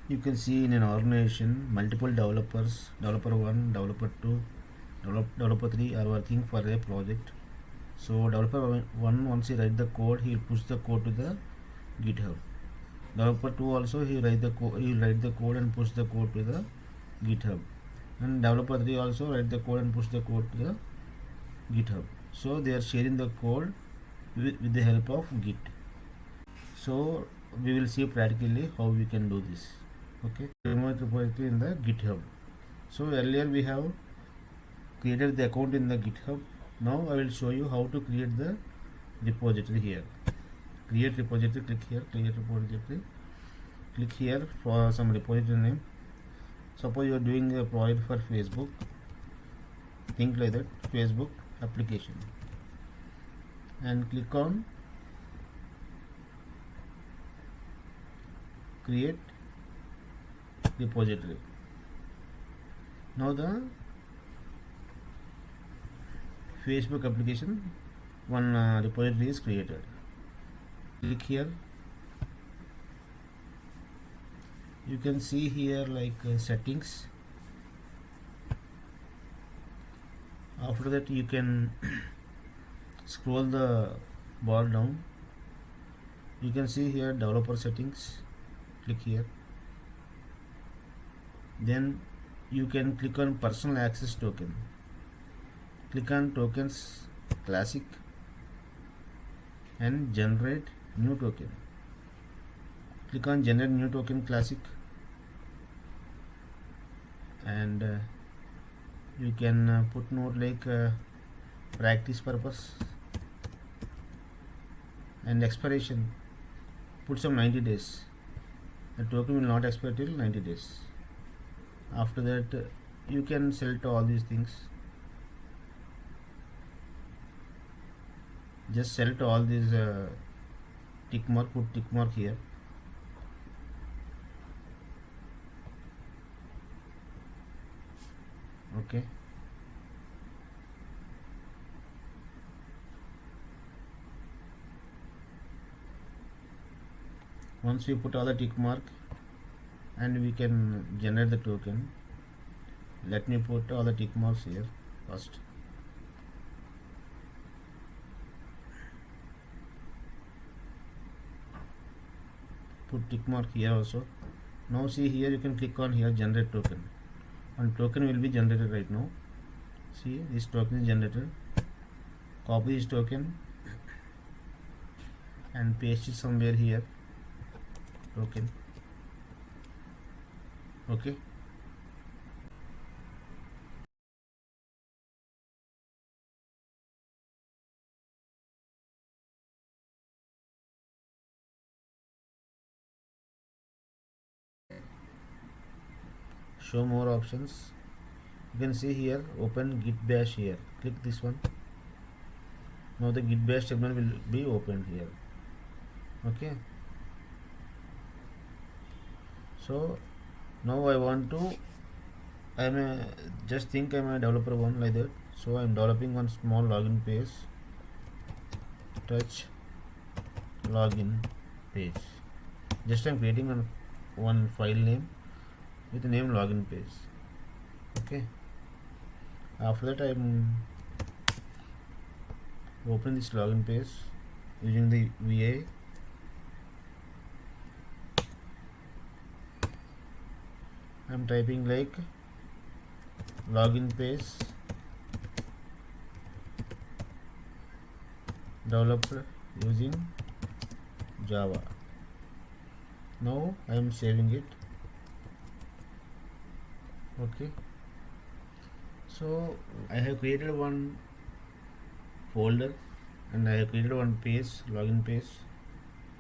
You can see in an organization multiple developers, developer 1, developer 2, developer 3 are working for a project. So developer 1, once he write the code, he will push the code to the GitHub. Developer 2 also, he will write the code and push the code to the GitHub. And developer 3 also write the code and push the code to the GitHub. So they are sharing the code with the help of Git. So we will see practically how we can do this. Okay, remote repository in the GitHub. So earlier we have created the account in the GitHub. Now I will show you how to create the repository here. Create repository, click here, create repository. Click here for some repository name. Suppose you are doing a project for Facebook. Think like that, Facebook application. And click on create repository. Now the Facebook application one repository is created. Click here. You can see here like settings. After that you can scroll the bar down. You can see here developer settings. Click here. Then you can click on personal access token. Click on tokens classic and generate new token. Click on generate new token classic and you can put note like practice purpose and expiration. Put some 90 days. The token will not expire till 90 days. After that you can select all these things. Just select all these tick mark, put tick mark here. Okay. Once we put all the tick mark and we can generate the token. Let me put all the tick marks here first. Put tick mark here also. Now see here, you can click on here generate token. One token will be generated right now. See, this token is generated. Copy this token and paste it somewhere here. Token. Okay. Show more options. You can see here open git bash here. Click this one. Now the git bash terminal will be opened here. Okay. So now I want to just think I'm a developer one like that. So I'm developing one small login page. Touch login page. Just I'm creating one file name with the name login page. Okay. After that I'm open this login page using the VA. I'm typing like login page developed using Java. Now I am saving it. Okay. So I have created one folder and I have created one page, login page.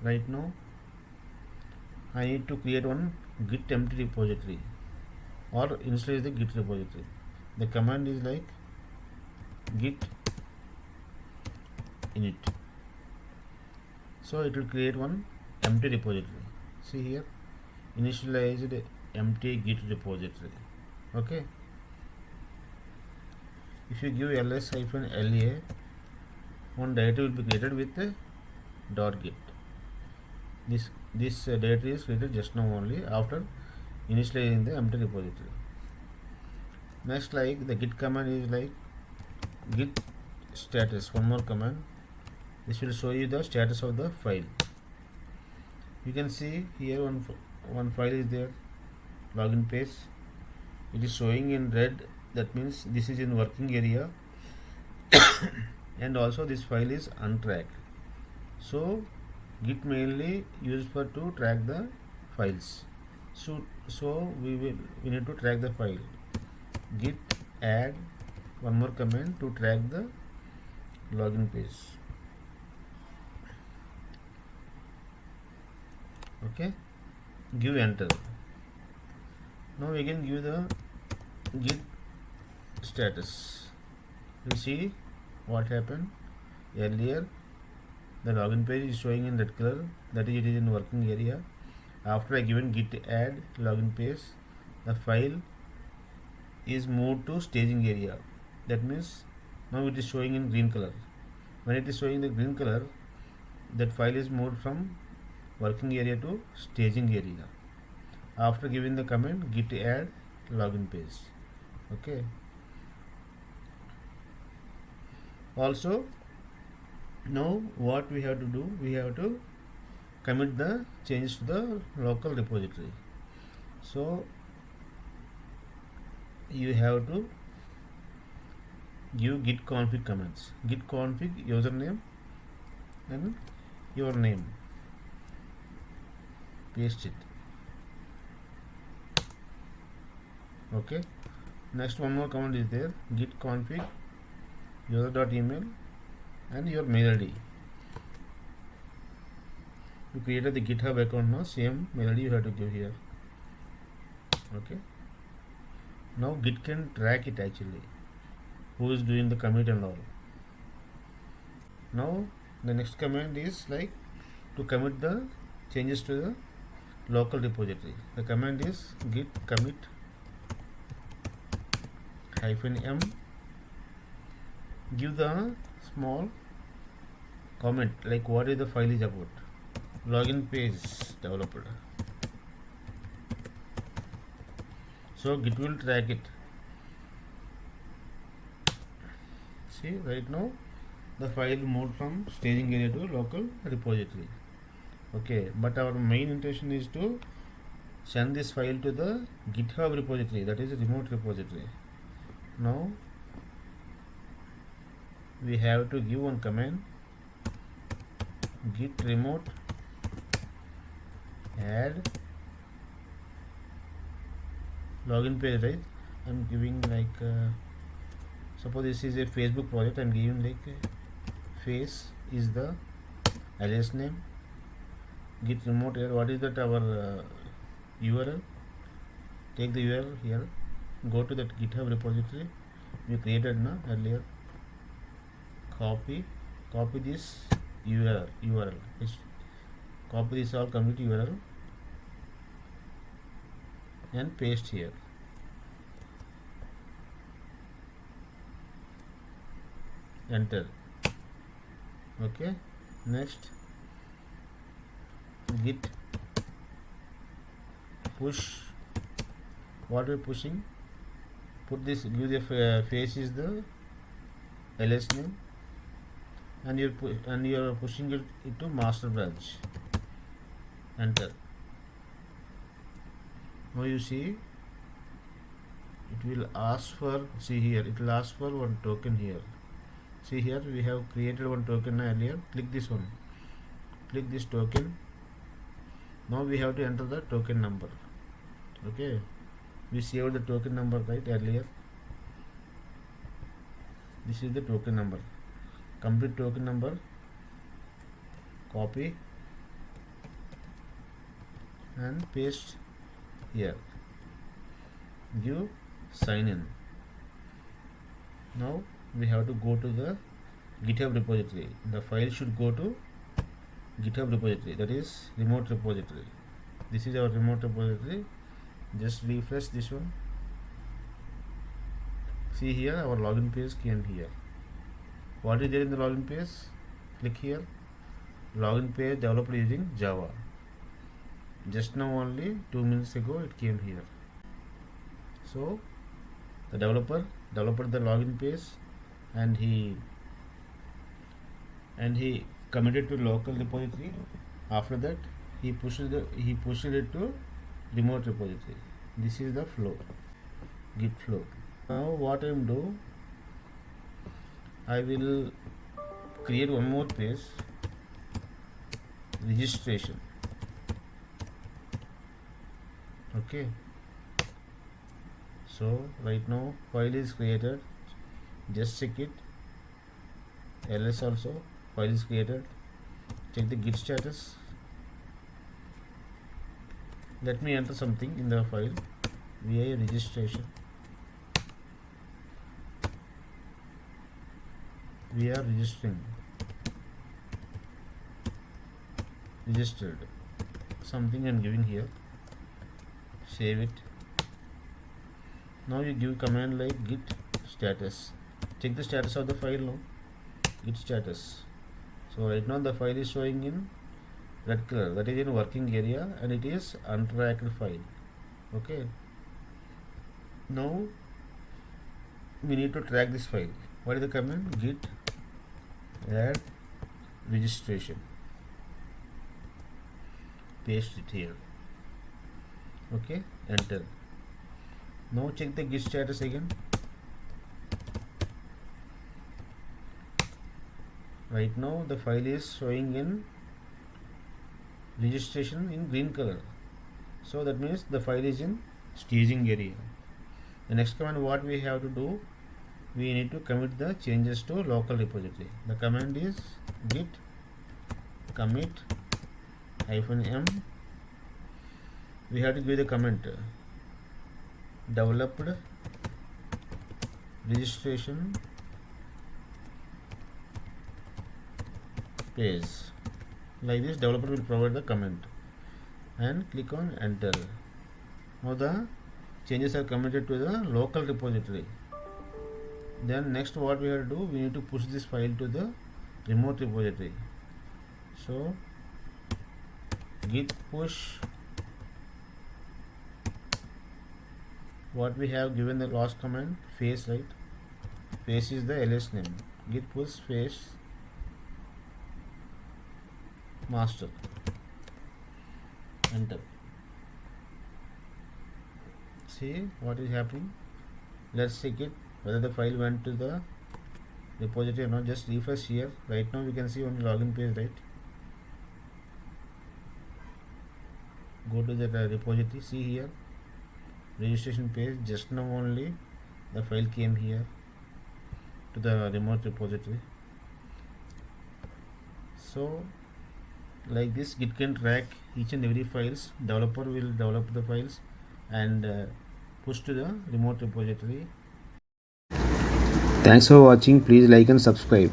Right now I need to create one git empty repository or initialize the git repository. The command is like git init. So it will create one empty repository. See here, initialized empty git repository. Okay. If you give ls-la, one directory will be created with .git. This directory is created just now only after initializing the empty repository. Next, like the git command is like git status, one more command. This will show you the status of the file. You can see here one file is there, login page. It is showing in red, that means this is in working area. And also this file is untracked. So git mainly used for to track the files. So we need to track the file. Git add one more command to track the login page. Okay, give enter. Now we can give the git status. You see what happened earlier. The login page is showing in red color, that is it is in working area. After I given git add login page, the file is moved to staging area. That means now it is showing in green color. When it is showing the green color, that file is moved from working area to staging area after giving the command git add login page. Okay. Also, now what we have to do, we have to commit the changes to the local repository. So you have to give git config commands. Git config username and your name. Paste it. Okay. Next, one more command is there, git config user.email and your mail ID. You created the GitHub account, now same mail ID you have to give here. Okay. Now git can track it actually, who is doing the commit and all. Now the next command is like to commit the changes to the local repository. The command is git commit -m. Give the small comment like what is the file is about. Login page developed. So git will track it. See, right now the file moved from staging area to local repository. Okay, but our main intention is to send this file to the GitHub repository, that is a remote repository. Now we have to give one command, git remote add login page, right? I'm giving like suppose this is a Facebook project, I'm giving like face is the alias name, git remote add, what is that our URL. Take the URL here, go to that GitHub repository we created earlier, copy this URL. Copy this all commit URL and paste here. Enter. Okay. Next, git push. What we are pushing? Put this. Give the face is the ls name, and you're pushing it into master branch. Enter. Now you see it will ask for, see here, it will ask for one token here. See here, we have created one token earlier. Click this one, click this token. Now we have to enter the token number. Okay, we saved the token number right earlier. This is the token number, complete token number. Copy and paste here. Give sign in. Now we have to go to the GitHub repository. The file should go to GitHub repository, that is remote repository. This is our remote repository. Just refresh this one. See here, our login page came here. What is there in the login page? Click here, login page developed using Java. Just now only 2 minutes ago it came here. So the developer developed the login page, and he committed to local repository. After that he pushed it to remote repository. This is the flow, git flow. Now what I am do, I will create one more page, registration. Okay, so right now file is created, just check it. ls also file is created, check the git status. Let me enter something in the file, vi registration. We are registered something I'm giving here. Save it. Now you give command like git status. Check the status of the file now. Git status. So right now the file is showing in red color, that is in working area, and it is untracked file. Okay, now we need to track this file. What is the command? Git add registration. Paste it here. Okay, enter. Now check the git status again. Right now the file is showing in registration in green color, so that means the file is in staging area. The next command what we have to do, we need to commit the changes to local repository. The command is git commit -m. We have to give the comment developed registration page. Like this, developer will provide the comment, and click on enter. Now the changes are committed to the local repository. Then next what we have to do, we need to push this file to the remote repository. So git push, what we have given the last command, face, right? Face is the ls name. Git push face master, enter. See what is happening. Let's check it whether the file went to the repository or not. Just refresh here. Right now we can see only login page, right? Go to the repository, see here registration page. Just now only the file came here to the remote repository. So like this, git can track each and every files. Developer will develop the files and push to the remote repository. Thanks for watching. Please like and subscribe.